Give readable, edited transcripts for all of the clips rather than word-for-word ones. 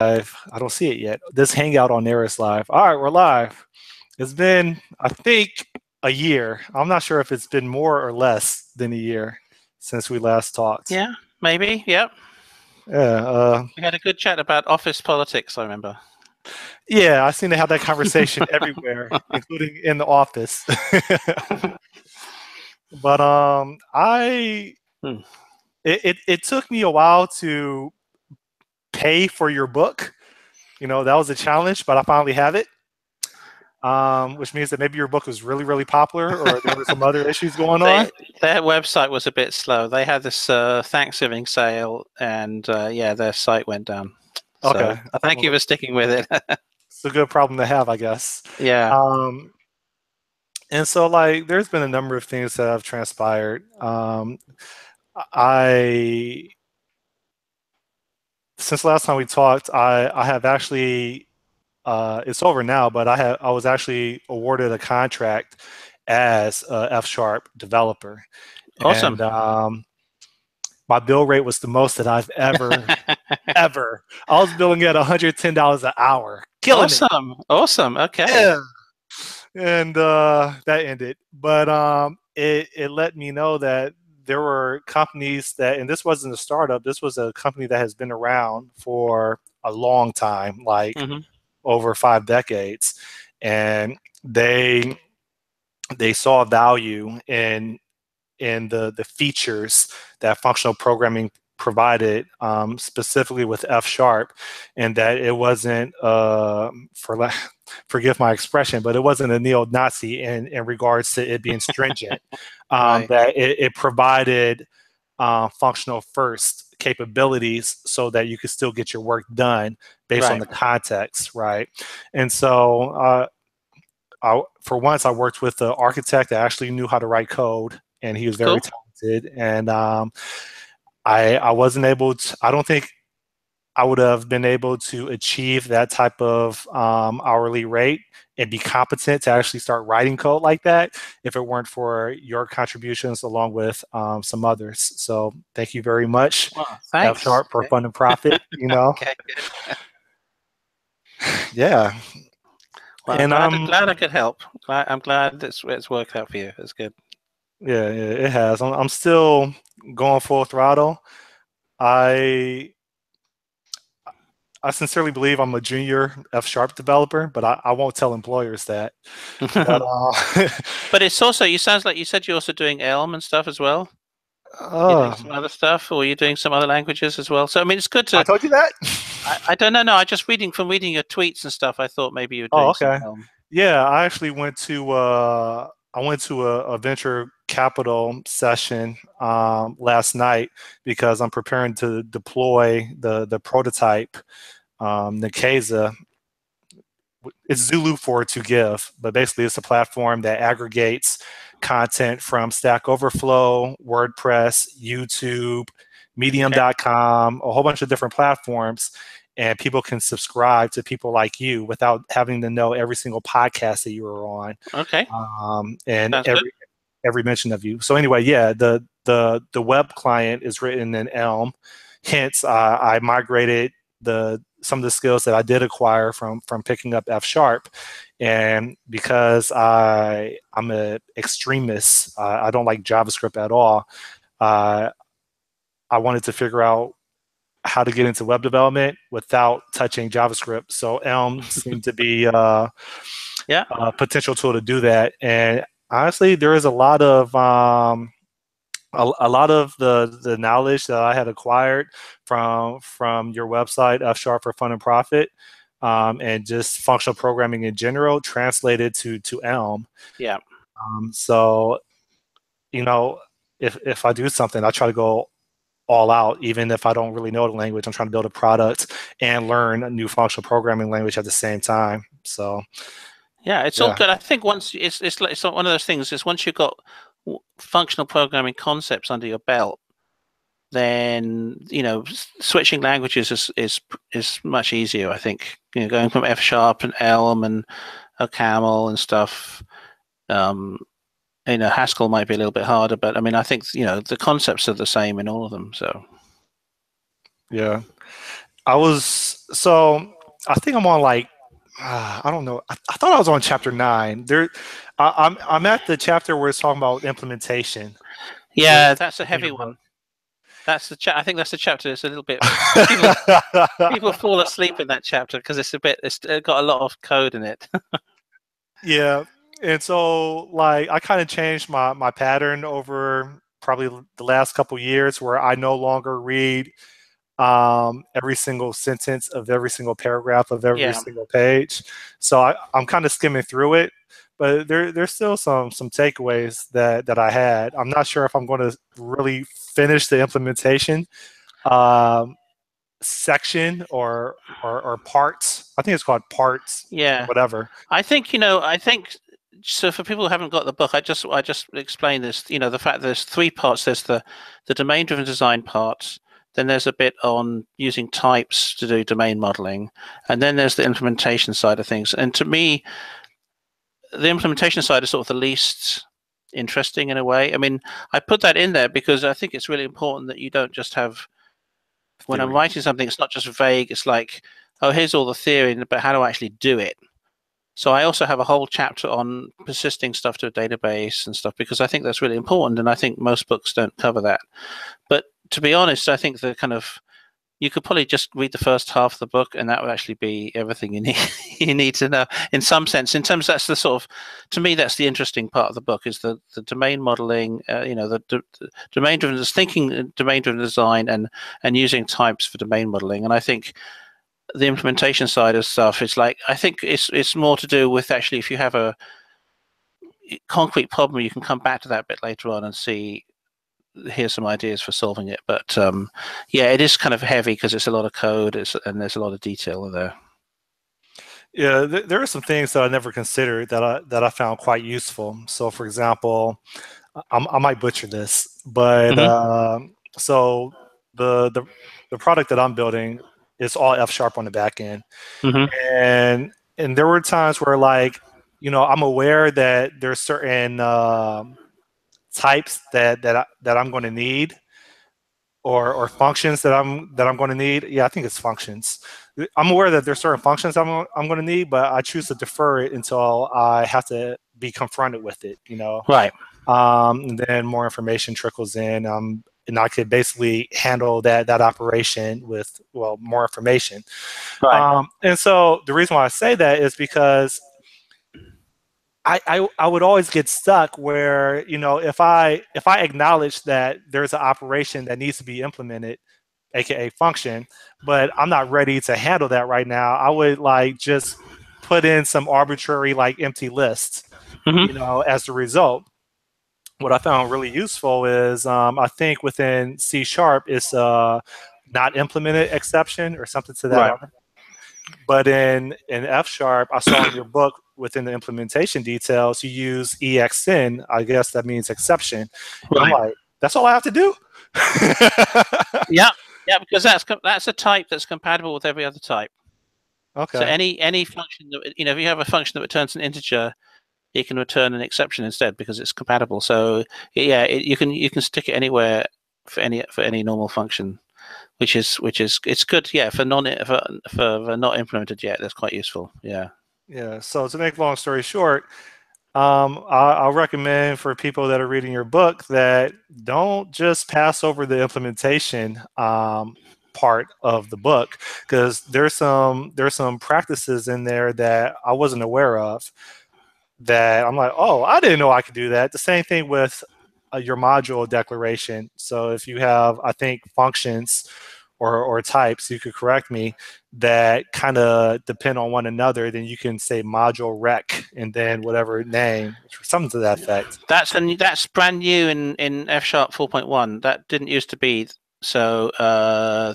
I don't see it yet. This Hangout on there is live. All right, we're live. It's been, I think, a year. I'm not sure if it's been more or less than a year since we last talked. Yeah, maybe. Yep. Yeah, We had a good chat about office politics, I remember. yeah. I seem to have that conversation everywhere, including in the office. But I Hmm. it took me a while to pay for your book. That was a challenge, but I finally have it. Which means that maybe your book was really, really popular, or there were some other issues going on. They, their website was a bit slow. They had this Thanksgiving sale, and yeah, their site went down. So Okay, thank you well, for sticking with it. it's a good problem to have, I guess. Yeah. Um, and so, like, there's been a number of things that have transpired. I Since last time we talked, I have actually it's over now, but I was actually awarded a contract as a F sharp developer, Awesome. and my bill rate was the most that I've ever. I was billing at $110 an hour, killing it. Awesome. Awesome. Okay. Yeah. And that ended. But it let me know that there were companies that, and this wasn't a startup, this was a company that has been around for a long time, like Hmm. over 5 decades. And they saw value in the features that functional programming provided, specifically with F sharp, and that it wasn't, forgive my expression, but it wasn't a neo-Nazi in regards to it being stringent. Right. That it provided functional first capabilities so that you could still get your work done based on Right. the context, right? And so, for once, I worked with the architect that actually knew how to write code, and he was very Cool. talented. And I wasn't able to. I don't think I would have been able to achieve that type of hourly rate and be competent to actually start writing code like that if it weren't for your contributions along with some others. So thank you very much, Well, F thanks. Sharp, for Okay. Fun and Profit. Okay. Good. Yeah, Well, and glad I could help. I'm glad it's worked out for you. It's good. yeah, yeah, it has. I'm still going full throttle. I I sincerely believe I'm a junior F sharp developer, but I won't tell employers that. But But it's also, you sounds like you said you're also doing Elm and stuff as well. You're doing uh, some other stuff, or you're doing some other languages as well. So I mean, it's good I to. told you that. I don't know. No, I just reading your tweets and stuff. I thought maybe you were Oh, doing some okay. Elm. Yeah, I actually went to a venture capital session last night because I'm preparing to deploy the prototype, Nikeza. It's Zulu for to give, but basically it's a platform that aggregates content from Stack Overflow, WordPress, YouTube, Okay. Medium.com, a whole bunch of different platforms, and people can subscribe to people like you without having to know every single podcast that you were on, Okay. and Sounds good. every mention of you. So anyway, yeah, the web client is written in Elm. Hence, I migrated the some of the skills that I did acquire from picking up F sharp, and because I'm an extremist, I don't like JavaScript at all. Uh, I wanted to figure out how to get into web development without touching JavaScript. So Elm seemed to be Yeah. a potential tool to do that. And honestly, there is a lot of a lot of the knowledge that I had acquired from your website, F Sharp for Fun and Profit, and just functional programming in general, translated to Elm. Yeah. So if I do something, I try to go all out, even if I don't really know the language. I'm trying to build a product and learn a new functional programming language at the same time. So Yeah. It's all yeah, good. I think once it's like one of those things. Is once you've got functional programming concepts under your belt, then switching languages is much easier. I think going from F sharp and Elm and a Camel and stuff. Um, Haskell might be a little bit harder, but I mean, I think the concepts are the same in all of them. So yeah. I think I'm on like I don't know. I thought I was on chapter 9. I'm at the chapter where it's talking about implementation. Where Yeah, it's that's a within heavy your book. one. That's the I think that's the chapter. It's a little bit people people fall asleep in that chapter because it's got a lot of code in it. Yeah, and so like I kind of changed my pattern over probably the last couple years where I no longer read every single sentence of every single paragraph of every Yeah. single page. So I'm kind of skimming through it, but there's still some takeaways that I had. I'm not sure if I'm going to really finish the implementation um, section or parts. I think it's called parts, Yeah. whatever. I think, I think so for people who haven't got the book, I just explained this, the fact there's three parts. There's the domain driven design part, then there's a bit on using types to do domain modeling, and then there's the implementation side of things. And to me, the implementation side is sort of the least interesting in a way. I mean, I put that in there because I think it's really important that you don't just have when I'm Theory. writing something, it's not just vague. It's like, oh, here's all the theory, but how do I actually do it? So I also have a whole chapter on persisting stuff to a database and stuff because I think that's really important, and I think most books don't cover that. But to be honest, I think the kind of you could probably just read the first half of the book, and that would actually be everything you need you need to know in some sense. In terms, that's the sort of to me that's the interesting part of the book is the domain modeling, the domain driven thinking, domain driven design, and using types for domain modeling. And I think the implementation side of stuff is like I think it's more to do with actually if you have a concrete problem, you can come back to that a bit later on and see here's some ideas for solving it. But yeah, it is kind of heavy because it's a lot of code and there's a lot of detail there. Yeah, there are some things that I never considered that I found quite useful. So, for example, I might butcher this, but Hmm. so the, the the product that I'm building is all F sharp on the back end, Hmm. and there were times where like I'm aware that there's certain types that I'm going to need or functions that I'm going to need. Yeah, I think it's functions. I'm aware that there's certain functions I'm going to need, but I choose to defer it until I have to be confronted with it. Right. And then more information trickles in, and I could basically handle that operation with more information. Right. And so the reason why I say that is because I would always get stuck where if I acknowledge that there's an operation that needs to be implemented, aka function, but I'm not ready to handle that right now, I would like just put in some arbitrary like empty list, Hmm. as the result. What I found really useful is I think within C sharp it's not implemented exception or something to that Right. order. But in F sharp, I saw in your book within the implementation details, you use exn. I guess that means exception. And I'm Right. like, that's all I have to do? Yeah. Yeah, because that's a type that's compatible with every other type. So Okay. any function that if you have a function that returns an integer, it can return an exception instead because it's compatible. So yeah, you can stick it anywhere for any normal function, which is it's good. Yeah, for not implemented yet, that's quite useful. Yeah. Yeah. So to make a long story short, I'll recommend for people that are reading your book that don't just pass over the implementation part of the book because there's some practices in there that I wasn't aware of that I'm like, oh, I didn't know I could do that. The same thing with your module declaration. So if you have, I think, functions or types, you could correct me, that kind of depend on one another, then you can say module rec and then whatever name, something to that effect. That's brand new in F sharp 4.1. That didn't used to be. So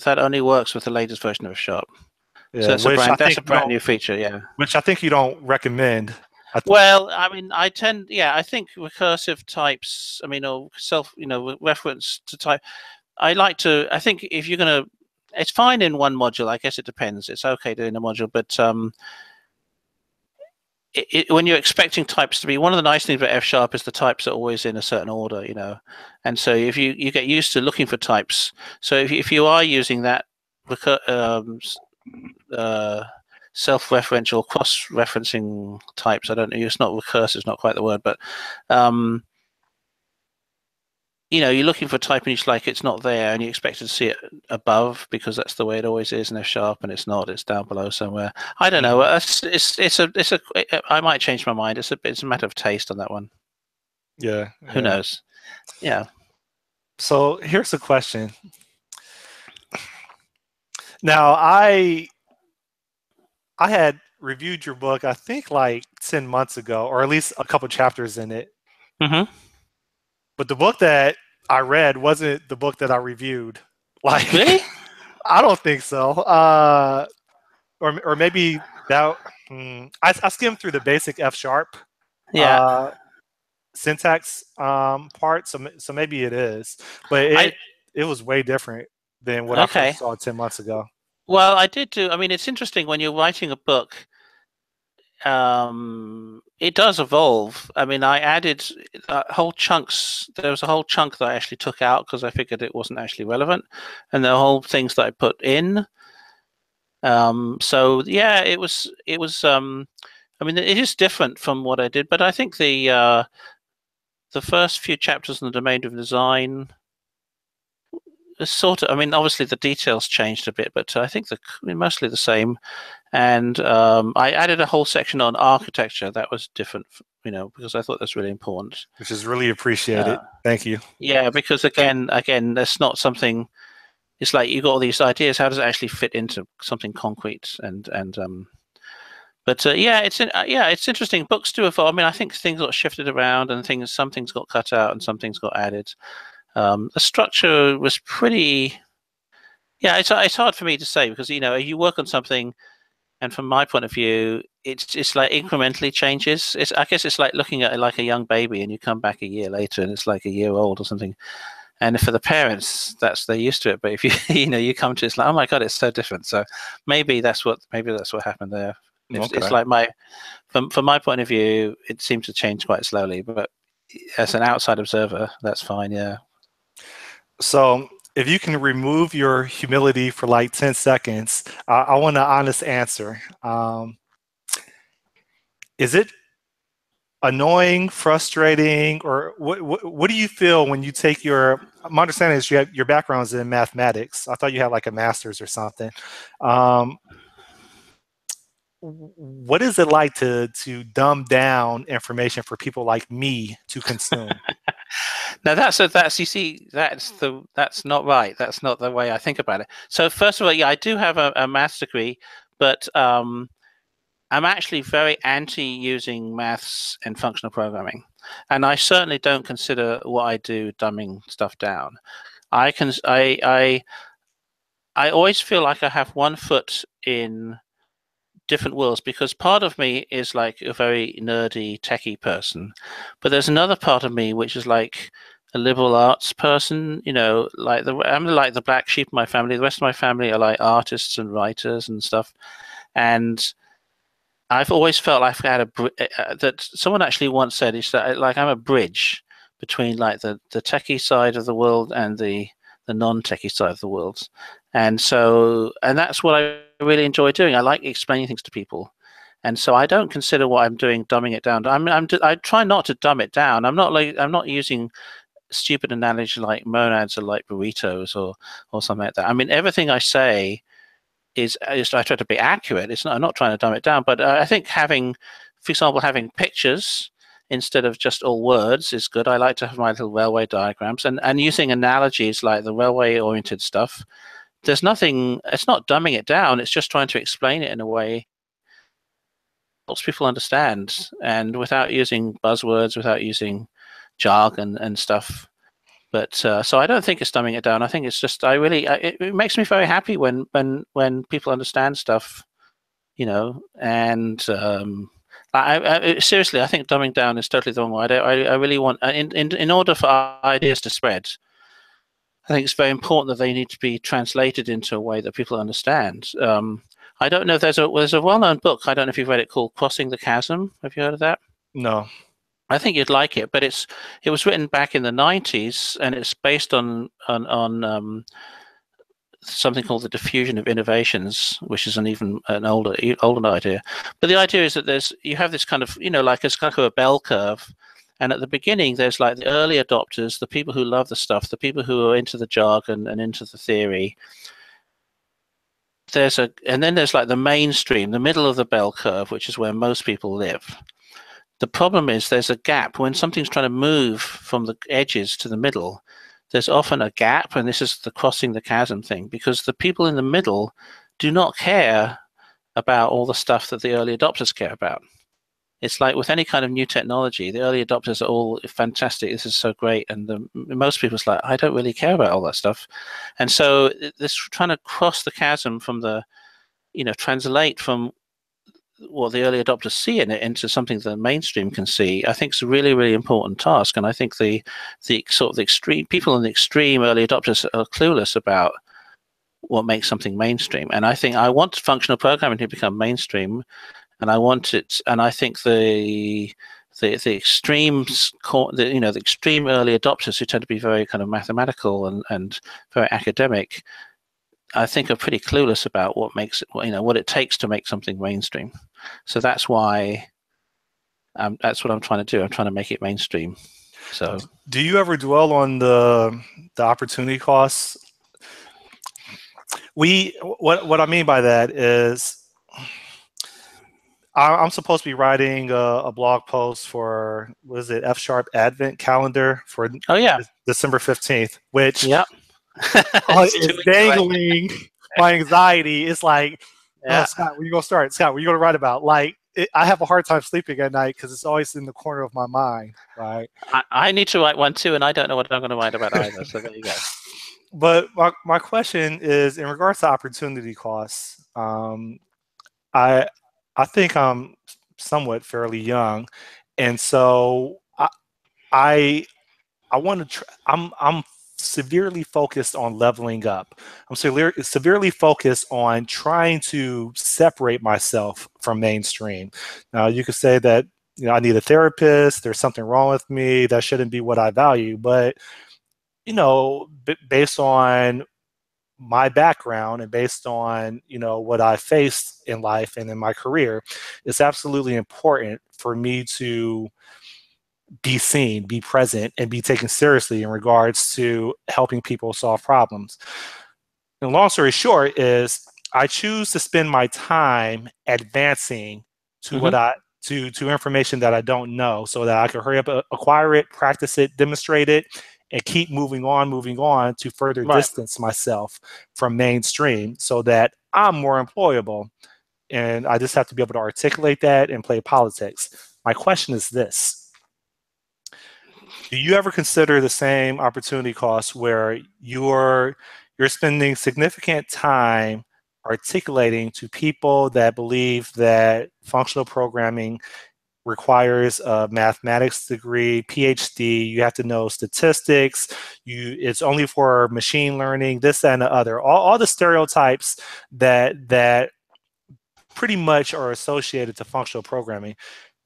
that only works with the latest version of F sharp. So Yeah, that's a brand new feature. Yeah. which I think you don't recommend. Well, I mean, I think recursive types, I mean, or reference to type, I think if you're going to, it's fine in one module. I guess it depends. It's okay doing a module, but when you're expecting types to be, one of the nice things about F sharp is the types are always in a certain order. And so if you get used to looking for types, so if you are using that self-referential cross-referencing types. I don't know. It's not recursive. It's not quite the word, but you're looking for a type and it's not there, and you expect to see it above because that's the way it always is in F sharp, and it's not. It's down below somewhere. I don't know. I might change my mind. It's a matter of taste on that one. Yeah. Who knows? Yeah. So here's a question. Now, I had reviewed your book, I think like 10 months ago, or at least a couple chapters in it. Mm-hmm. But the book that I read wasn't the book that I reviewed. Like, really? I don't think so. Or maybe that. I skimmed through the basic F sharp syntax part, so maybe it is, but it was way different than what I first saw 10 months ago. Well, I did do. I mean, it's interesting when you're writing a book. It does evolve. I mean, I added whole chunks. There was a whole chunk that I actually took out because I figured it wasn't actually relevant, and the whole things that I put in. So yeah, it was. I mean, it is different from what I did, but I think the first few chapters in the domain of design is sort of. I mean, obviously the details changed a bit, but I think mostly the same. And I added a whole section on architecture that was different, because I thought that's really important. Which is really appreciated. Thank you. Yeah, because again, that's not something. It's like you got all these ideas. How does it actually fit into something concrete? But it's interesting. Books do evolve. I mean, I think things got shifted around, and some things got cut out, and some things got added. The structure was pretty. Yeah, it's hard for me to say because you work on something. And from my point of view, it's like incrementally changes. I guess it's like looking at it like a young baby, and you come back a year later, and it's like a year old or something. And for the parents, they're used to it. But if you you come to it's like, oh my god, it's so different. So maybe that's what happened there. It's like from my point of view, it seems to change quite slowly. But as an outside observer, that's fine. Yeah. So if you can remove your humility for like 10 seconds, I want an honest answer. Is it annoying, frustrating, or what do you feel when you take my understanding is your background is in mathematics. I thought you had like a master's or something. What is it like to dumb down information for people like me to consume? Now that's you see that's not right. That's not the way I think about it. So first of all, yeah, I do have a maths degree, but I'm actually very anti using maths and functional programming, and I certainly don't consider what I do dumbing stuff down. I always feel like I have one foot in different worlds because part of me is like a very nerdy techie person, but there's another part of me which is like a liberal arts person. I'm like the black sheep of my family. The rest of my family are like artists and writers and stuff, and I've always felt like I had that someone actually once said is that like I'm a bridge between like the techie side of the world and the non-techie side of the world, and that's what I really enjoy doing. I like explaining things to people, and so I don't consider what I'm doing dumbing it down. I try not to dumb it down. I'm not using stupid analogy like monads are like burritos or something like that. I mean, everything I say is I try to be accurate. I'm not trying to dumb it down, but I think for example, having pictures instead of just all words is good. I like to have my little railway diagrams and using analogies like the railway-oriented stuff. It's not dumbing it down. It's just trying to explain it in a way that helps people understand, and without using buzzwords, without using jargon and stuff. But so I don't think it's dumbing it down. I think it's just it makes me very happy when people understand stuff, and seriously, I think dumbing down is totally the wrong way. I really want in order for ideas to spread, I think it's very important that they need to be translated into a way that people understand. I don't know if there's a well-known book. I don't know if you've read it called Crossing the Chasm. Have you heard of that? No. I think you'd like it, but it was written back in the 90s, and it's based on something called the Diffusion of Innovations, which is an older idea. But the idea is that you have this kind of, like it's kind of a bell curve. And at the beginning, there's like the early adopters, the people who love the stuff, the people who are into the jargon and into the theory. And then there's like the mainstream, the middle of the bell curve, which is where most people live. The problem is there's a gap when something's trying to move from the edges to the middle. There's often a gap, and this is the crossing the chasm thing, because the people in the middle do not care about all the stuff that the early adopters care about. It's like with any kind of new technology, the early adopters are all fantastic. This is so great. And most people's like, I don't really care about all that stuff. And so this trying to cross the chasm from translate from what the early adopters see in it into something that the mainstream can see, I think is a really, really important task. And I think the extreme people in the extreme early adopters are clueless about what makes something mainstream. And I think I want functional programming to become mainstream, and I want it. And I think the extremes, the extreme early adopters who tend to be very kind of mathematical and very academic, I think are pretty clueless about what makes it, what it takes to make something mainstream. So that's why that's what I'm trying to do. I'm trying to make it mainstream. So, do you ever dwell on the opportunity costs? What I mean by that is, I'm supposed to be writing a blog post for, what is it, F# Advent calendar for December 15th, which is dangling my anxiety. It's like, oh, Scott, where you gonna start? Scott, where you gonna write about? Like, I have a hard time sleeping at night because it's always in the corner of my mind, right? I need to write one too, and I don't know what I'm going to write about either. So there you go. But my question is, in regards to opportunity costs, I think I'm somewhat fairly young, and so I want to. I'm severely focused on leveling up. I'm severely focused on trying to separate myself from mainstream. Now, you could say that I need a therapist. There's something wrong with me. That shouldn't be what I value. But based on my background and based on what I faced in life and in my career, it's absolutely important for me to be seen, be present, and be taken seriously in regards to helping people solve problems. And long story short is, I choose to spend my time advancing to to information that I don't know, so that I can hurry up, acquire it, practice it, demonstrate it, and keep moving on to further distance myself from mainstream, so that I'm more employable. And I just have to be able to articulate that and play politics. My question is this: do you ever consider the same opportunity costs where you're spending significant time articulating to people that believe that functional programming requires a mathematics degree, PhD, you have to know statistics, it's only for machine learning, this, that, and the other, all the stereotypes that pretty much are associated to functional programming?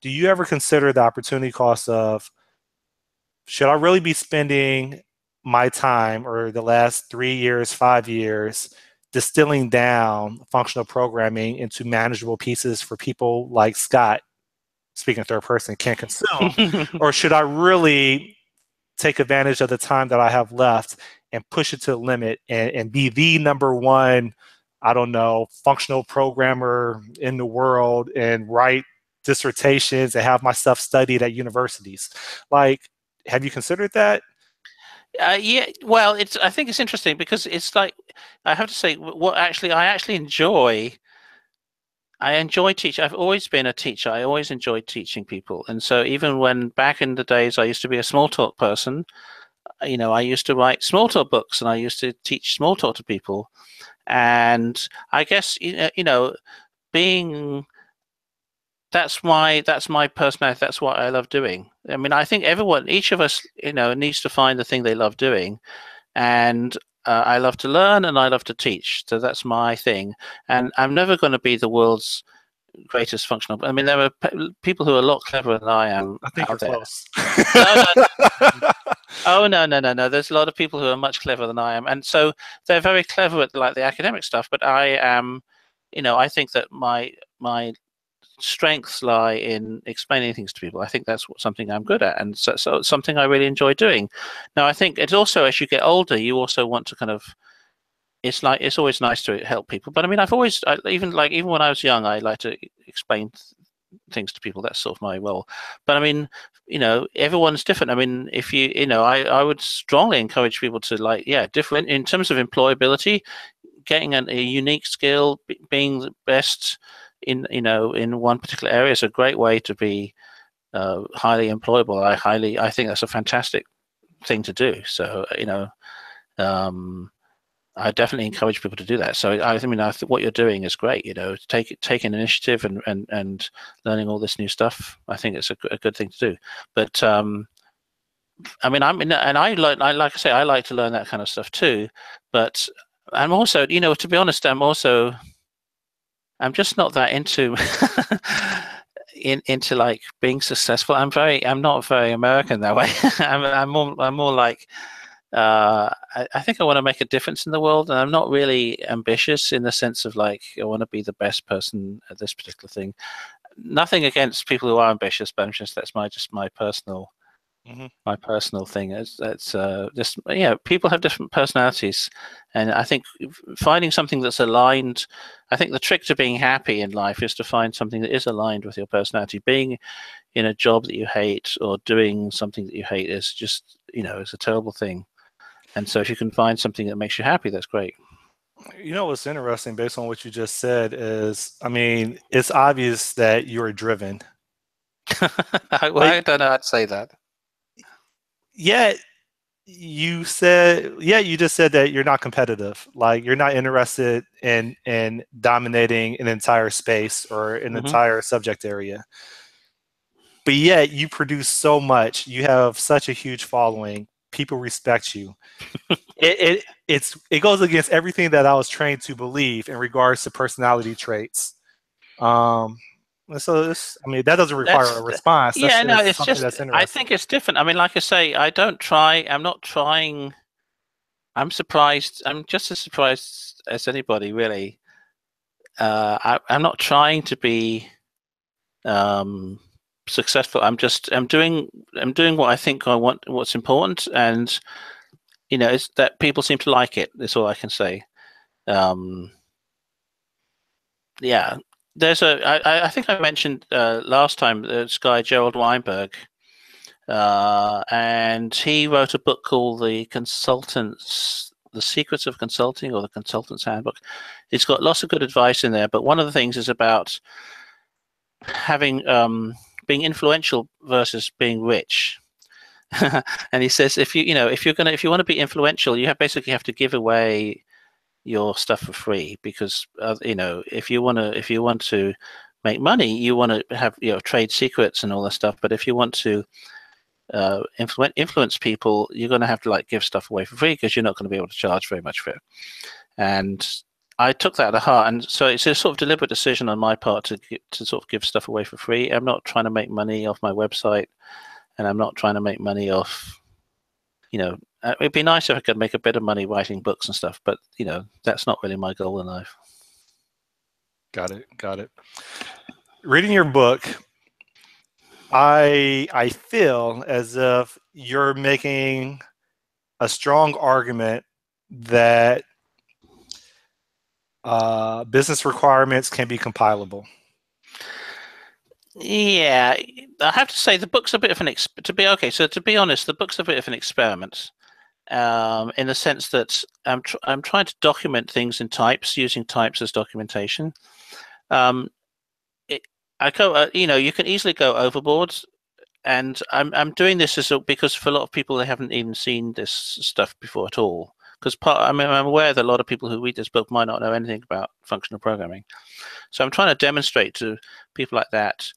Do you ever consider the opportunity cost of, should I really be spending my time, or the last 3 years, 5 years, distilling down functional programming into manageable pieces for people like Scott, speaking third person, can consume? Or should I really take advantage of the time that I have left and push it to the limit and be the number one, I don't know, functional programmer in the world and write dissertations and have my stuff studied at universities? Like, have you considered that? Yeah, well, I think it's interesting because it's like, I have to say, I actually enjoy. I enjoy teaching. I've always been a teacher. I always enjoyed teaching people. And so even when back in the days I used to be a small talk person, I used to write small talk books and I used to teach small talk to people. And I guess, being, that's my personality. That's what I love doing. I mean, I think each of us, needs to find the thing they love doing. And I love to learn and I love to teach. So that's my thing. And I'm never going to be the world's greatest functional. I mean, there are people who are a lot cleverer than I am. I think you're close. No, Oh no. There's a lot of people who are much cleverer than I am, and so they're very clever at like the academic stuff. But I am, I think that my strengths lie in explaining things to people. I think that's something I'm good at, and so it's something I really enjoy doing. Now, I think it's also as you get older, you also want to kind of. It's like it's always nice to help people, but I mean, even when I was young, I like to explain things to people. That's sort of my role. But I mean, everyone's different. I mean, if I would strongly encourage people to different in terms of employability, getting a unique skill, being the best in one particular area is a great way to be highly employable. I think that's a fantastic thing to do. So um, I definitely encourage people to do that. So I mean, what you're doing is great. Taking initiative and learning all this new stuff. I think it's a good thing to do. But I mean, like I say, I like to learn that kind of stuff too. But I'm also, to be honest, I'm just not that into into like being successful. I'm not very American that way. I'm more like I think I want to make a difference in the world, and I'm not really ambitious in the sense of like I want to be the best person at this particular thing. Nothing against people who are ambitious, but that's my personal Hmm. my personal thing. It's just people have different personalities, and I think finding something that's aligned. I think the trick to being happy in life is to find something that is aligned with your personality. Being in a job that you hate or doing something that you hate is just it's a terrible thing. And so if you can find something that makes you happy, that's great. What's interesting based on what you just said is, I mean, it's obvious that you're driven. I Like, don't know how to say that. yeah, you just said that you're not competitive. Like, you're not interested in dominating an entire space or an Hmm. entire subject area. But yet you produce so much. You have such a huge following. People respect you. It goes against everything that I was trained to believe in regards to personality traits. Um, so I mean, that doesn't require That's a response. That's Yeah, no, just it's something just that's I interesting. think it's different. I mean, like I say, I don't try. I'm not trying. I'm surprised. I'm just as surprised as anybody, really. I'm not trying to be um, successful. I'm doing what I think I want, what's important, and it's that people seem to like it. That's all I can say. Um, yeah, I think I mentioned last time this guy Gerald Weinberg, and he wrote a book called The Secrets of Consulting, or The Consultant's Handbook. It's got lots of good advice in there, but one of the things is about having being influential versus being rich. And he says if you want to be influential, basically have to give away your stuff for free, because if you want to make money, you want to have trade secrets and all that stuff. But if you want to influence people, you're going to have to like give stuff away for free, because you're not going to be able to charge very much for it. And I took that to heart, and so it's a sort of deliberate decision on my part to sort of give stuff away for free. I'm not trying to make money off my website, and I'm not trying to make money off. It'd be nice if I could make a bit of money writing books and stuff, but that's not really my goal in life. Got it. Got it. Reading your book, I feel as if you're making a strong argument that business requirements can be compilable. Yeah, I have to say the book's a bit of an to be okay. So to be honest, the book's a bit of an experiment, in the sense that I'm trying to document things in types, using types as documentation. Um, it, I go, you can easily go overboard, and I'm doing this because for a lot of people they haven't even seen this stuff before at all. Because I'm aware that a lot of people who read this book might not know anything about functional programming, so I'm trying to demonstrate to people like that.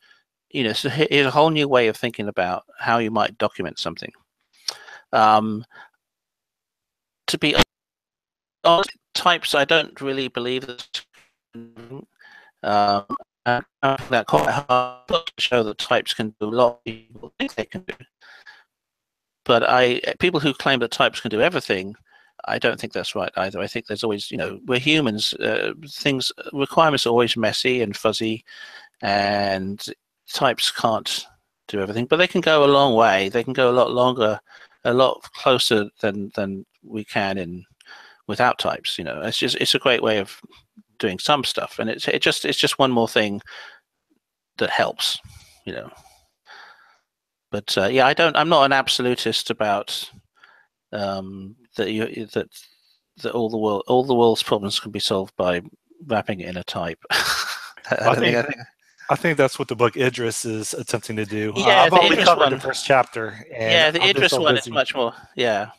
So here's a whole new way of thinking about how you might document something. Um, to be honest, types, I don't really believe that. Um, I find that quite hard to show that types can do a lot of people think they can do. But people who claim that types can do everything, I don't think that's right either. I think there's always, we're humans. Requirements are always messy and fuzzy, and types can't do everything, but they can go a long way. They can go a lot longer, a lot closer than we can without types. It's a great way of doing some stuff, and it's just one more thing that helps. But yeah, I'm not an absolutist about that all the world's problems can be solved by wrapping it in a type. I think that's what the book Idris is attempting to do. Yeah, I've only covered the first chapter, and yeah, the Idris one is much more. Yeah,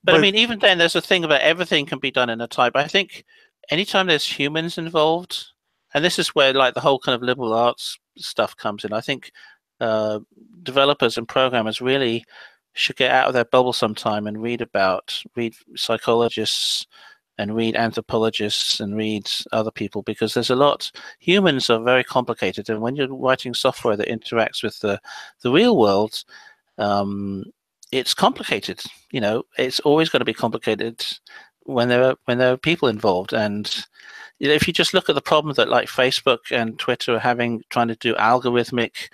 but I mean, even then, there's a thing about everything can be done in a type. I think anytime there's humans involved, and this is where like the whole kind of liberal arts stuff comes in. I think developers and programmers really should get out of their bubble sometime and read psychologists and read anthropologists and read other people, because there's a lot. Humans are very complicated, and when you're writing software that interacts with the real world, it's complicated. It's always going to be complicated when there are people involved. And if you just look at the problem that like Facebook and Twitter are having, trying to do algorithmic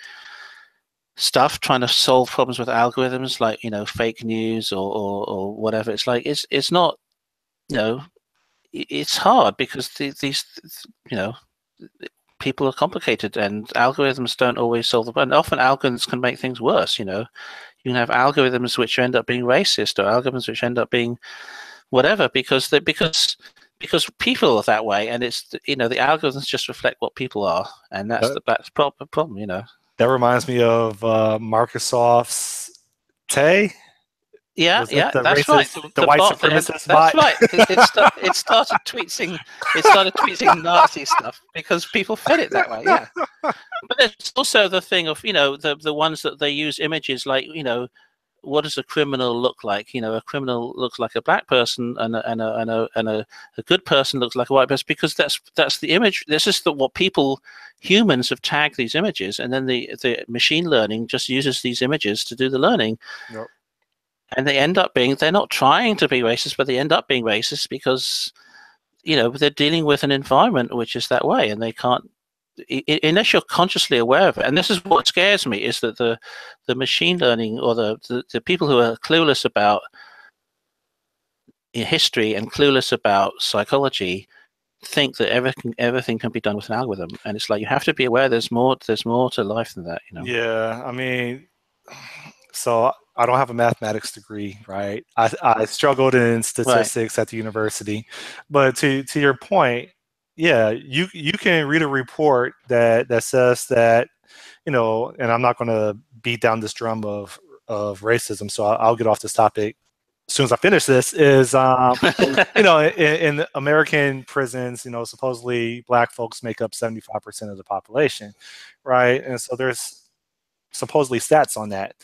stuff, trying to solve problems with algorithms like fake news or whatever, it's like it's not it's hard because these people are complicated, and algorithms don't always solve the problem. Often algorithms can make things worse. You can have algorithms which end up being racist, or algorithms which end up being whatever, because people are that way, and it's the algorithms just reflect what people are, and that's the problem. That reminds me of Microsoft's Tay. Yeah, that's right. The white supremacist bot. That's right. It started tweeting Nazi stuff because people fed it that way. Yeah, but there's also the thing of the ones that they use images like what does a criminal look like? A criminal looks like a black person, and a good person looks like a white person, because that's the image. This is what humans have tagged these images, and then the machine learning just uses these images to do the learning. Yep. And they end up being, they're not trying to be racist, but they end up being racist because, they're dealing with an environment which is that way, and they can't, unless you're consciously aware of it. And this is what scares me, is that the machine learning, or the people who are clueless about history and clueless about psychology think that everything can be done with an algorithm. And it's like, you have to be aware there's more to life than that. Yeah, I mean, so I don't have a mathematics degree, right? I struggled in statistics at the university, but to your point, yeah, you can read a report that says that, and I'm not going to beat down this drum of racism, so I'll get off this topic as soon as I finish this. Is in American prisons, supposedly black folks make up 75% of the population, right? And so there's supposedly stats on that.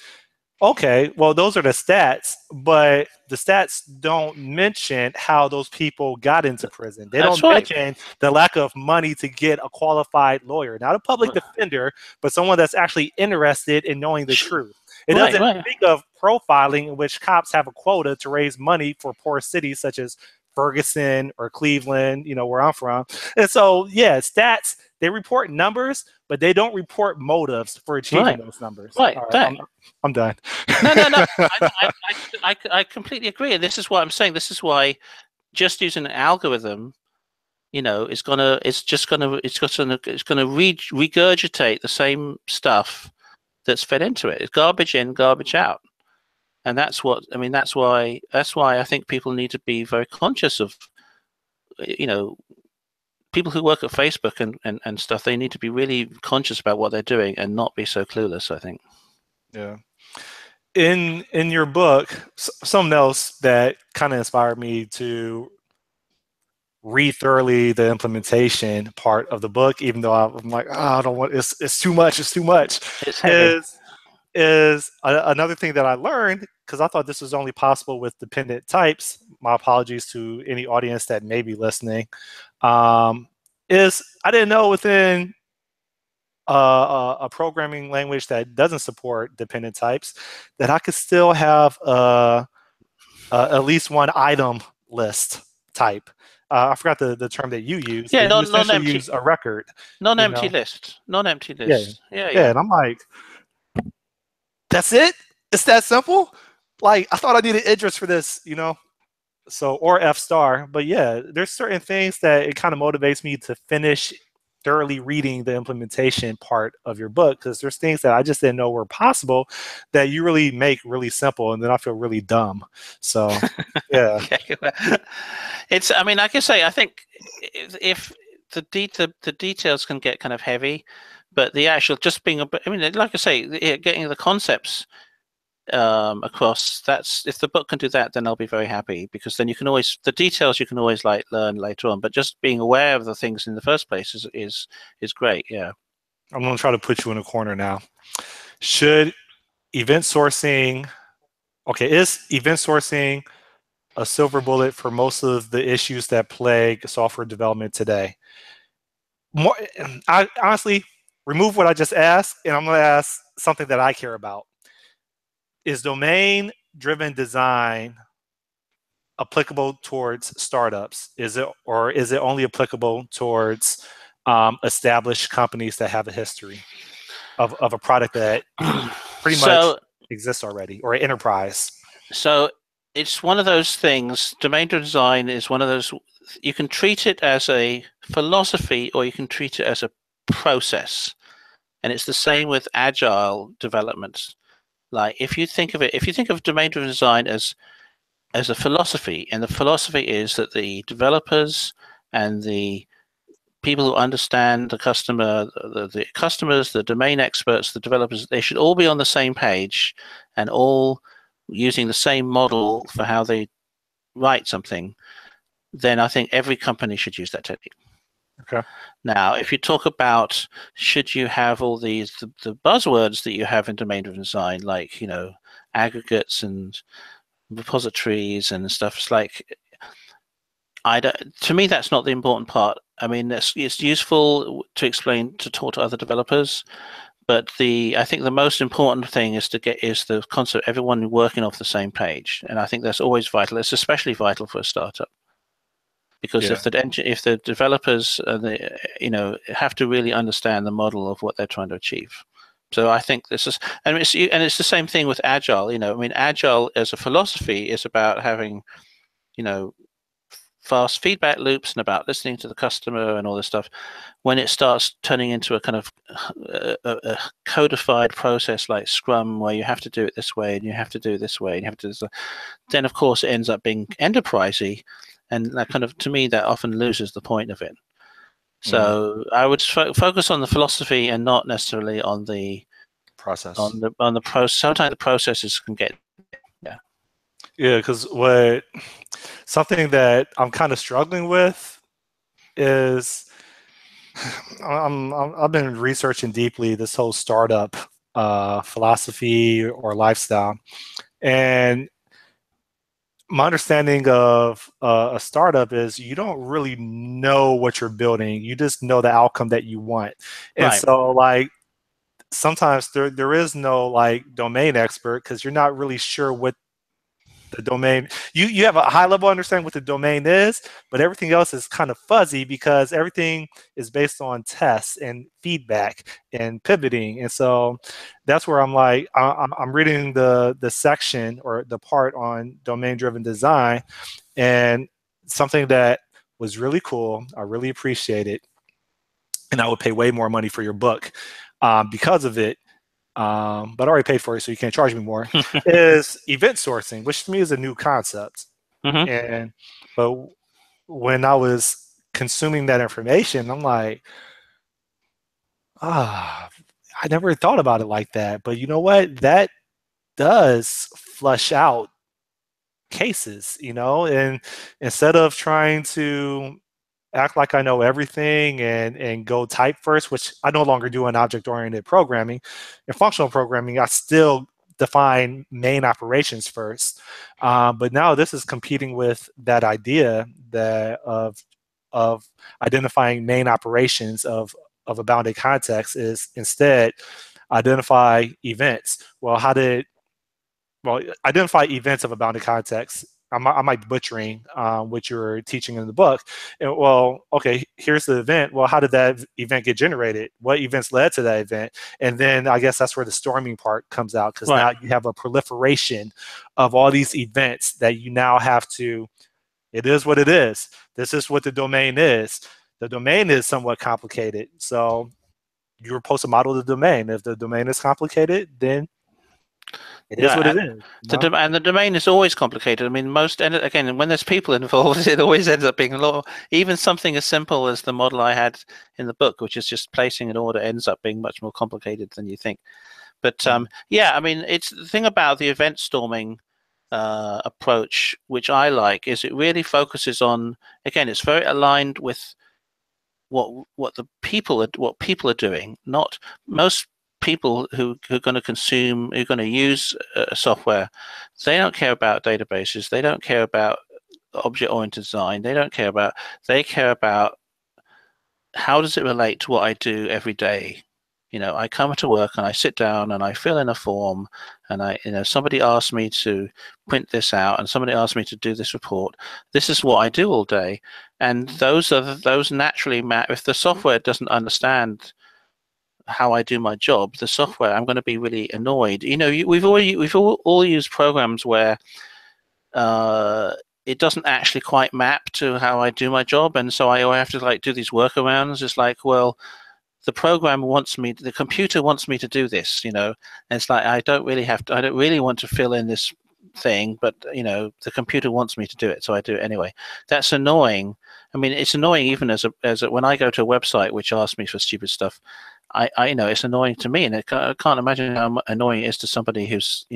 Okay, well, those are the stats, but the stats don't mention how those people got into prison. They don't mention the lack of money to get a qualified lawyer, not a public defender, but someone that's actually interested in knowing the truth. It doesn't speak of profiling, in which cops have a quota to raise money for poor cities such as Ferguson or Cleveland, where I'm from. And so, yeah, stats, they report numbers, but they don't report motives for achieving those numbers. Right. I'm done. No. I completely agree. And this is what I'm saying. This is why just using an algorithm, it's gonna regurgitate the same stuff that's fed into it. It's garbage in, garbage out. And that's why I think people need to be very conscious of, people who work at Facebook and stuff. They need to be really conscious about what they're doing and not be so clueless, I think. Yeah. In your book, something else that kind of inspired me to read thoroughly the implementation part of the book, even though I'm like, I don't want, it's too much. It's too much. Is another thing that I learned, because I thought this was only possible with dependent types. My apologies to any audience that may be listening. Is I didn't know within a programming language that doesn't support dependent types, that I could still have at least one item list type. I forgot the term that you use, Yeah, but you essentially non-empty, use a record, you non-empty know? list, non-empty Yeah. list. Yeah, Yeah. yeah. And I'm like, that's it? It's that simple? Like, I thought I needed Idris for this, you know? So, or F star. But yeah, there's certain things that it kind of motivates me to finish thoroughly reading the implementation part of your book, because there's things that I just didn't know were possible that you really make really simple, and then I feel really dumb. So, yeah. Okay. It's. I mean, like I say, I think if the details can get kind of heavy, but the actual just being a. I mean, like I say, getting the concepts across. That's if the book can do that, then I'll be very happy, because then you can always the details you can always like learn later on. But just being aware of the things in the first place is great. Yeah. I'm going to try to put you in a corner now. Should event sourcing, okay, is event sourcing a silver bullet for most of the issues that plague software development today? More, I honestly remove what I just asked, and I'm going to ask something that I care about. Is domain-driven design applicable towards startups? Is it, or is it only applicable towards established companies that have a history of a product that pretty much So exists already, or an enterprise? so it's one of those things. Domain-driven design is one of those. You can treat it as a philosophy, or you can treat it as a process, and it's the same with agile development. Like if you think of it, if you think of domain-driven design as a philosophy, and the philosophy is that the developers and the people who understand the customer, the customers, the domain experts, the developers, they should all be on the same page and all using the same model for how they write something. Then I think every company should use that technique. Okay. Now, if you talk about should you have all these the buzzwords that you have in domain-driven design, like aggregates and repositories and stuff, it's like I don't. To me, that's not the important part. I mean, it's useful to explain to talk to other developers, but I think the most important thing is the concept everyone working off the same page, and I think that's always vital. It's especially vital for a startup, because Yeah. if the developers have to really understand the model of what they're trying to achieve. So I think this is, and it's the same thing with agile. I mean, agile as a philosophy is about having you know fast feedback loops and about listening to the customer and all this stuff. When it starts turning into a kind of a codified process like Scrum, where you have to do it this way and you have to do it this way and you have to do this, then of course it ends up being enterprisey, and that kind of, to me, that often loses the point of it. So I would focus on the philosophy and not necessarily on the Process. process. Sometimes the processes can get Yeah, because something that I'm kind of struggling with is I've been researching deeply this whole startup philosophy or lifestyle, and my understanding of a startup is you don't really know what you're building. You just know the outcome that you want. And right. so like sometimes there is no like domain expert, because you're not really sure what the domain, you have a high level understanding what the domain is, but everything else is kind of fuzzy because everything is based on tests and feedback and pivoting. And so that's where I'm like, I'm reading the section or the part on domain driven design, and something that was really cool, I really appreciate it, and I would pay way more money for your book because of it, but I already paid for it, so you can't charge me more, is event sourcing, which to me is a new concept. Mm-hmm. And but when I was consuming that information, I'm like, I never thought about it like that. But you know what? That does flush out cases, and instead of trying to act like I know everything and go type first, which I no longer do in object-oriented programming. In functional programming, I still define main operations first. But now this is competing with that idea of identifying main operations of of a bounded context is instead identify events. Well, identify events of a bounded context. I might be butchering what you're teaching in the book. And well, okay, here's the event. Well, how did that event get generated? What events led to that event? And then I guess that's where the storming part comes out, because now you have a proliferation of all these events that you now have to, it is what it is. This is what the domain is. The domain is somewhat complicated. So you're supposed to model the domain. If the domain is complicated, then it is what it is. And the domain is always complicated. I mean, again, when there's people involved, it always ends up being a lot. Even something as simple as the model I had in the book, which is just placing an order, ends up being much more complicated than you think. But yeah, I mean, it's the thing about the event storming approach, which I like, is it really focuses on, again, it's very aligned with what people are doing. Not most people who are going to consume, who are going to use software, they don't care about databases, they don't care about object-oriented design, they care about how does it relate to what I do every day. I come to work and I sit down and I fill in a form, and somebody asked me to print this out, and somebody asked me to do this report. This is what I do all day, and those naturally map. If the software doesn't understand how I do my job, the software, I'm going to be really annoyed. We've all used programs where it doesn't actually quite map to how I do my job, and so I have to do these workarounds. It's like, well, the computer wants me to do this, and it's like I don't really want to fill in this thing, but the computer wants me to do it, so I do it anyway. That's annoying. I mean, it's annoying even as when I go to a website which asks me for stupid stuff. I know it's annoying to me, and I can't imagine how annoying it is to somebody who's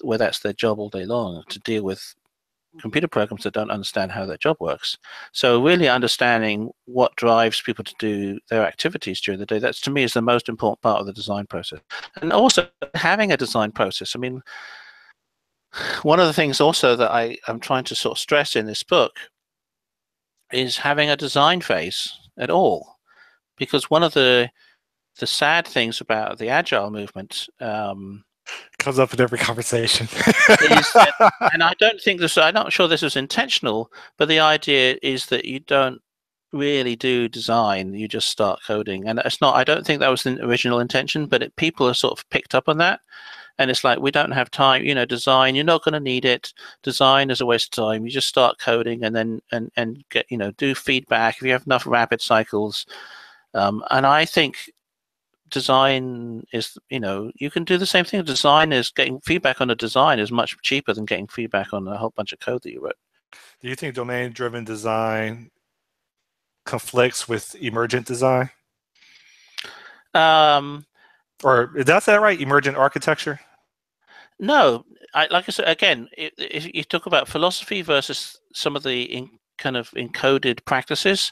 where that's their job all day long, to deal with computer programs that don't understand how their job works. So really understanding what drives people to do their activities during the day, that's to me is the most important part of the design process. And also having a design process. I mean, one of the things also that I'm trying to sort of stress in this book is having a design phase at all. Because one of the sad things about the agile movement comes up in every conversation is that, and I'm not sure this was intentional, but the idea is that you don't really do design, you just start coding. And it's not, I don't think that was the original intention, but people are sort of picked up on that. And it's like, we don't have time, design, you're not going to need it. Design is a waste of time. You just start coding and then and get, do feedback if you have enough rapid cycles. And I think design is, you can do the same thing. Design is getting feedback on a design is much cheaper than getting feedback on a whole bunch of code that you wrote. Do you think domain-driven design conflicts with emergent design? Or did I say that right? Emergent architecture? No, like I said, again, if you talk about philosophy versus some of the kind of encoded practices,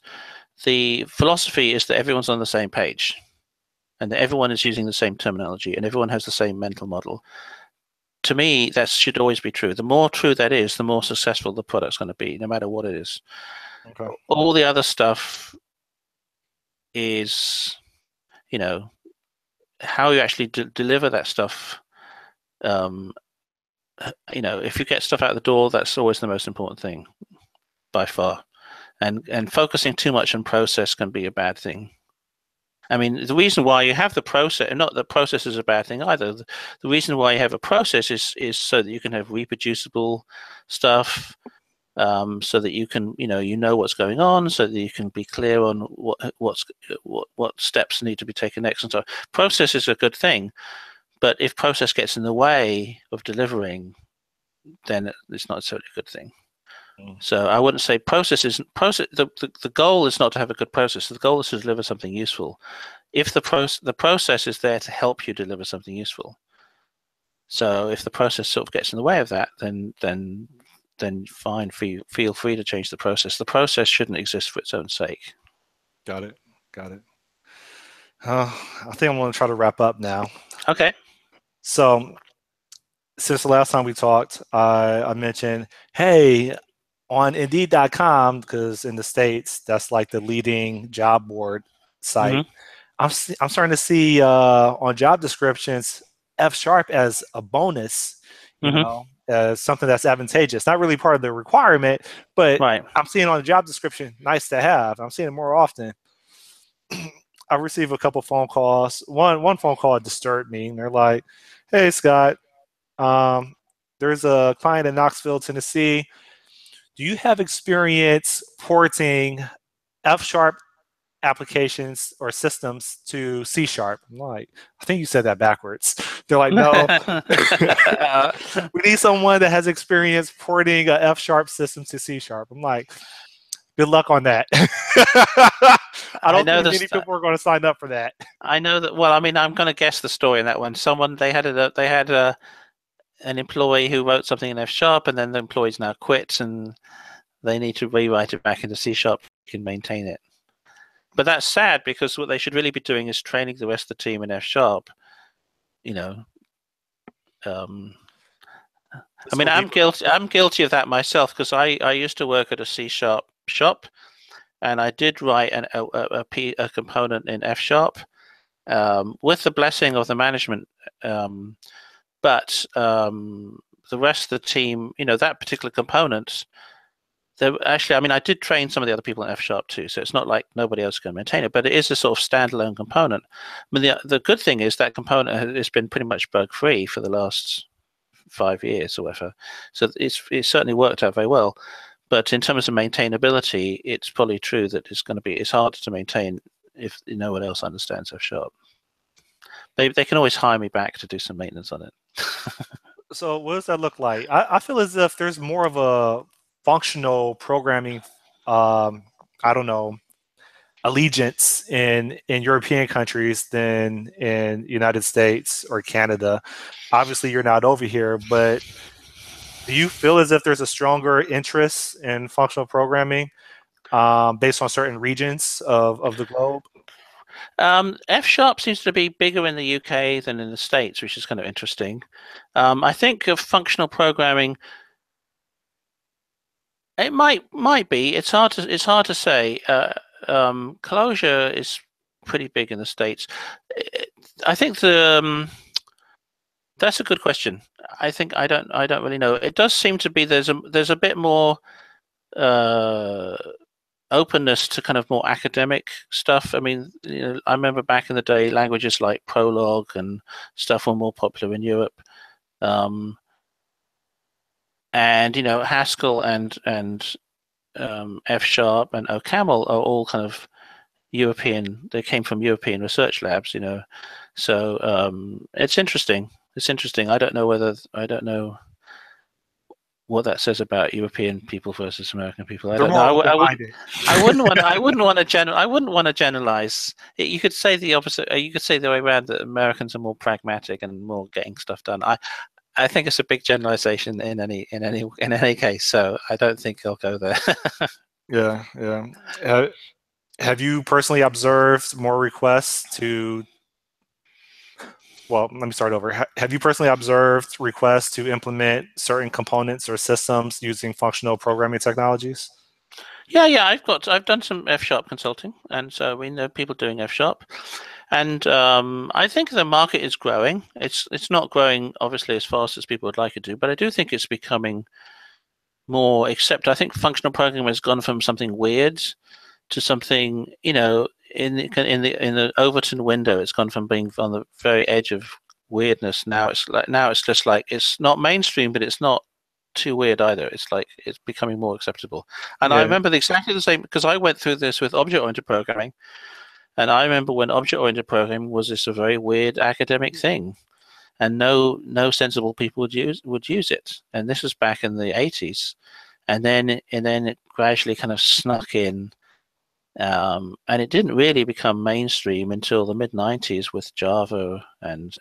the philosophy is that everyone's on the same page and that everyone is using the same terminology and everyone has the same mental model. To me, that should always be true. The more true that is, the more successful the product's going to be, no matter what it is. Okay. All the other stuff is, how you actually deliver that stuff. If you get stuff out the door, that's always the most important thing, by far. And focusing too much on process can be a bad thing. I mean, the reason why you have the process, and not that process is a bad thing either. The reason why you have a process is so that you can have reproducible stuff, so that you can, know what's going on, so that you can be clear on what steps need to be taken next. And so, process is a good thing, but if process gets in the way of delivering, then it's not necessarily a good thing. So I wouldn't say process isn't process. The goal is not to have a good process. The goal is to deliver something useful. If the process is there to help you deliver something useful. So if the process sort of gets in the way of that, then fine. Feel free to change the process. The process shouldn't exist for its own sake. Got it. I think I'm going to try to wrap up now. Okay. So since the last time we talked, I mentioned, hey, on Indeed.com, because in the States, that's like the leading job board site. Mm-hmm. I'm starting to see on job descriptions F sharp as a bonus, Mm-hmm. as something that's advantageous. Not really part of the requirement, but Right. I'm seeing on the job description, nice to have. I'm seeing it more often. I received a couple phone calls. One phone call disturbed me. And they're like, "Hey Scott, um, there's a client in Knoxville, Tennessee. Do you have experience porting F sharp applications or systems to C sharp?" I'm like, "I think you said that backwards." They're like, "No, we need someone that has experience porting a F sharp system to C sharp." I'm like, "Good luck on that." I I don't know think this. many people are going to sign up for that. I know that. Well, I mean, I'm going to guess the story in that one. Someone they had an employee who wrote something in F sharp, and then the employee's now quit, and they need to rewrite it back into C sharp. You can maintain it. But that's sad because what they should really be doing is training the rest of the team in F sharp. You know, um, I This mean, will be I'm guilty. I'm guilty of that myself because I used to work at a C sharp shop, and I did write a component in F sharp with the blessing of the management. But the rest of the team, that particular component, actually, I mean, I did train some of the other people in F sharp too, so it's not like nobody else can maintain it, but it is a sort of standalone component. I mean, the good thing is that component has been pretty much bug free for the last 5 years or whatever, so it certainly worked out very well. But in terms of maintainability, it's probably true that it's harder to maintain if no one else understands F sharp. They can always hire me back to do some maintenance on it. So what does that look like? I feel as if there's more of a functional programming, I don't know, allegiance in European countries than in United States or Canada. Obviously, you're not over here, but do you feel as if there's a stronger interest in functional programming based on certain regions of the globe? F sharp seems to be bigger in the UK than in the States, which is kind of interesting. I think of functional programming, it might be. It's hard to say. Clojure is pretty big in the States. I think that's a good question. I don't really know. It does seem to be there's a bit more uh, openness to kind of more academic stuff. I mean, I remember back in the day, languages like Prolog and stuff were more popular in Europe. Um, and Haskell and F sharp and OCaml are all kind of European. They came from European research labs. So it's interesting. It's interesting. I don't know what that says about European people versus American people. I They're don't know. more I would. open-minded. I wouldn't want to generalize. You could say the opposite. You could say the way around that Americans are more pragmatic and more getting stuff done. I think it's a big generalization in any case. So I don't think I'll go there. Yeah, yeah. Have you personally observed more requests to well, let me start over. Have you personally observed requests to implement certain components or systems using functional programming technologies? Yeah. I've done some F sharp consulting, and so we know people doing F sharp, and I think the market is growing. It's not growing obviously as fast as people would like it to, but I do think it's becoming more. Except I think functional programming has gone from something weird to something in the Overton window. It's gone from being on the very edge of weirdness. Now it's just like it's not mainstream, but it's not too weird either. It's like it's becoming more acceptable. And I Yeah, remember exactly the same because I went through this with object-oriented programming, and I remember when object-oriented programming was this a very weird academic thing, and no sensible people would use it. And this was back in the 80s, and then it gradually kind of snuck in. And it didn't really become mainstream until the mid '90s with Java and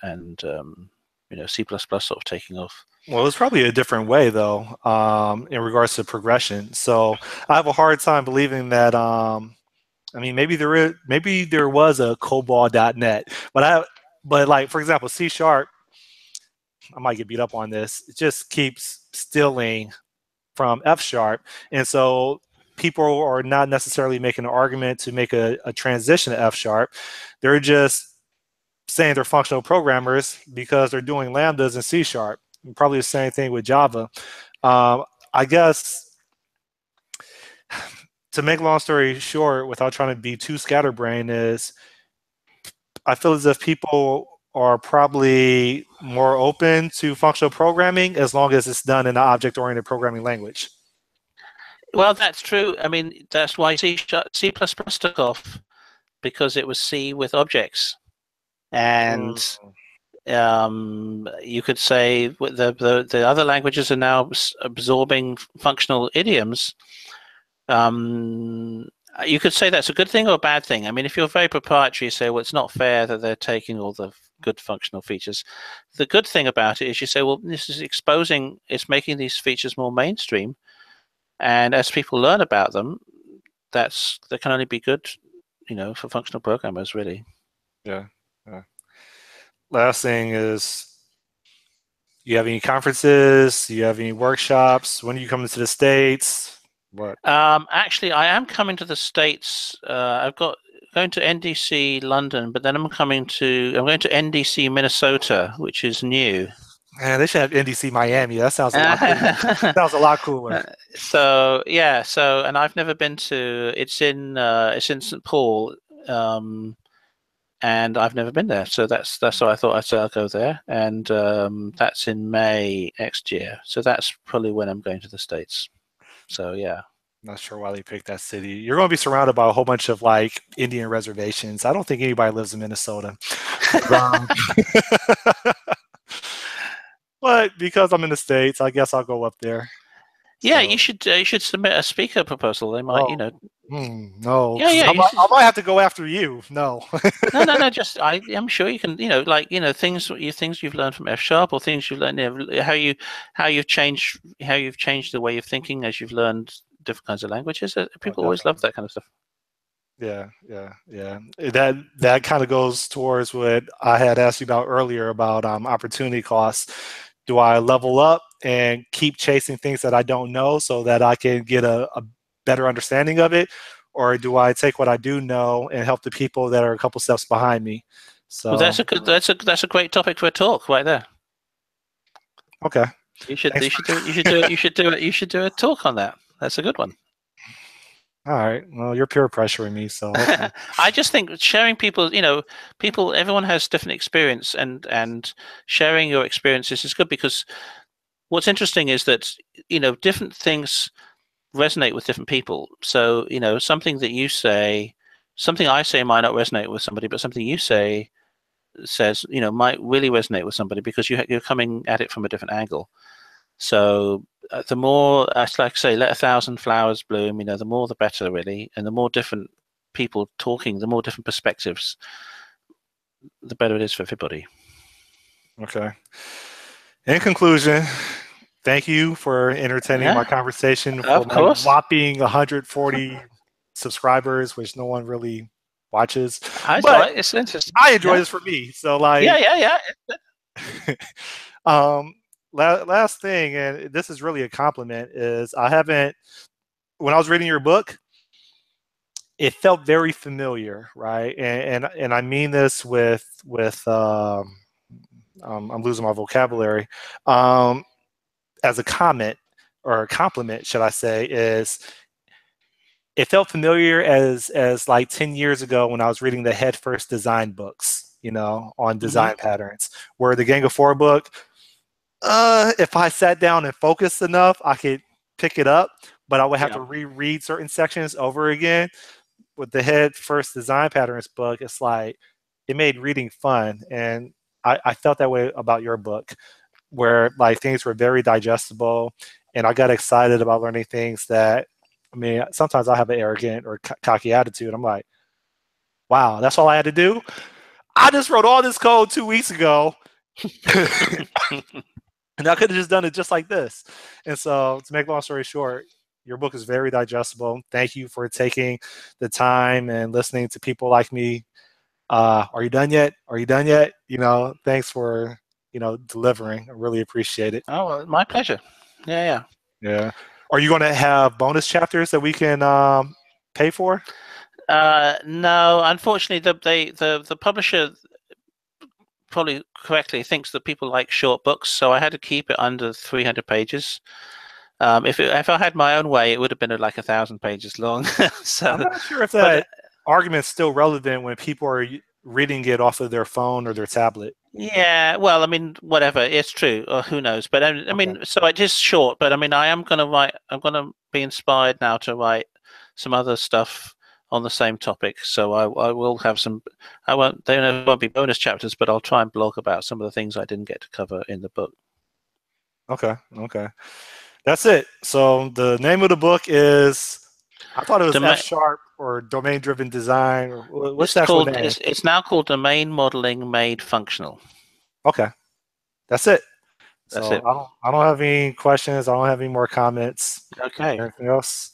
C++ sort of taking off. well, it's probably a different way though, in regards to progression. So I have a hard time believing that. I mean, maybe there was a COBOL.net, but like for example, C sharp. I might get beat up on this. It just keeps stealing from F sharp, and so people are not necessarily making an argument to make a transition to F sharp. They're just saying they're functional programmers because they're doing lambdas in C sharp. Probably the same thing with Java. I guess to make a long story short, without trying to be too scatterbrained, is I feel as if people are probably more open to functional programming as long as it's done in an object-oriented programming language. Well, that's true. I mean, that's why C++ took off, because it was C with objects. And you could say the other languages are now absorbing functional idioms. You could say that's a good thing or a bad thing. I mean, if you're very proprietary, you say, well, it's not fair that they're taking all the good functional features. The good thing about it is you say, well, this is exposing, it's making these features more mainstream. And as people learn about them, that can only be good, for functional programmers, really. Yeah. Last thing is, you have any conferences? Do you have any workshops? When are you coming to the States? What? Actually, I am coming to the States. Going to NDC London, but then I'm going to NDC Minnesota, which is new. Man, they should have NDC Miami. That sounds a lot cooler. Sounds a lot cooler. So yeah, and I've never been to. It's in St. Paul, and I've never been there. So that's why I thought I'd say I'll go there, and that's in May next year. So that's probably when I'm going to the States. So yeah. Not sure why they picked that city. You're going to be surrounded by a whole bunch of like Indian reservations. I don't think anybody lives in Minnesota. But because I'm in the States, I guess I'll go up there. Yeah, so. You should submit a speaker proposal. They might, no. Yeah, I might have to go after you. No. no. I'm sure you can. Things you've learned from F sharp, or things you've learned, how you've changed the way you're thinking as you've learned different kinds of languages. People always love that kind of stuff. Yeah. That kind of goes towards what I had asked you about earlier about opportunity costs. Do I level up and keep chasing things that I don't know so that I can get a better understanding of it, or do I take what I do know and help the people that are a couple steps behind me? So that's a great topic for a talk right there. Okay. You should do a talk on that. That's a good one. All right. Well, you're peer pressuring me, so okay. I just think sharing everyone has different experience, and sharing your experiences is good, because what's interesting is that different things resonate with different people. So something I say might not resonate with somebody, but something you says might really resonate with somebody because you're coming at it from a different angle. So the more, like I say, let 1,000 flowers bloom, the more the better, really. And the more different people talking, the more different perspectives, the better it is for everybody. Okay. In conclusion, thank you for entertaining my conversation for my whopping 140 subscribers, which no one really watches. But it's interesting. I enjoy this for me. So yeah. Last thing, and this is really a compliment, is when I was reading your book, it felt very familiar, right? And I mean this with I'm losing my vocabulary. As a comment or a compliment, should I say, is it felt familiar as like 10 years ago when I was reading the Head First design books, on design patterns, where the Gang of Four book, if I sat down and focused enough, I could pick it up, but I would have to reread certain sections over again. With the Head First design patterns book, it's like it made reading fun, and I felt that way about your book, where like things were very digestible, and I got excited about learning things that, sometimes I have an arrogant or cocky attitude. I'm like, wow, that's all I had to do? I just wrote all this code 2 weeks ago. And I could have just done it just like this. And so, to make a long story short, your book is very digestible. Thank you for taking the time and listening to people like me. Are you done yet? Are you done yet? Thanks for, delivering. I really appreciate it. Oh, well, my pleasure. Yeah. Yeah. Are you going to have bonus chapters that we can pay for? No, unfortunately, the publisher probably correctly thinks that people like short books, so I had to keep it under 300 pages. If I had my own way, it would have been like 1,000 pages long. I'm So, not sure if but that argument's still relevant when people are reading it off of their phone or their tablet. yeah, well, I mean, whatever, it's true, or who knows? But I Okay. mean, so it is short, but I mean, I am going to write. I'm going to be inspired now to write some other stuff on the same topic. So I will have some. I won't. There won't be bonus chapters, but I'll try and blog about some of the things I didn't get to cover in the book. Okay. Okay. That's it. So the name of the book is, I thought it was F Domain. sharp or domain driven design. Or what's It's the actual called. name? It's now called domain modeling made functional. Okay. That's it. That's So it. I don't have any questions. I don't have any more comments. Okay. Anything else?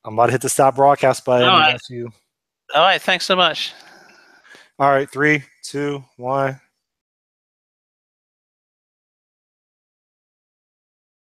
I'm about to hit the stop broadcast button All and right. let you. All right. Thanks so much. All right, 3, 2, 1.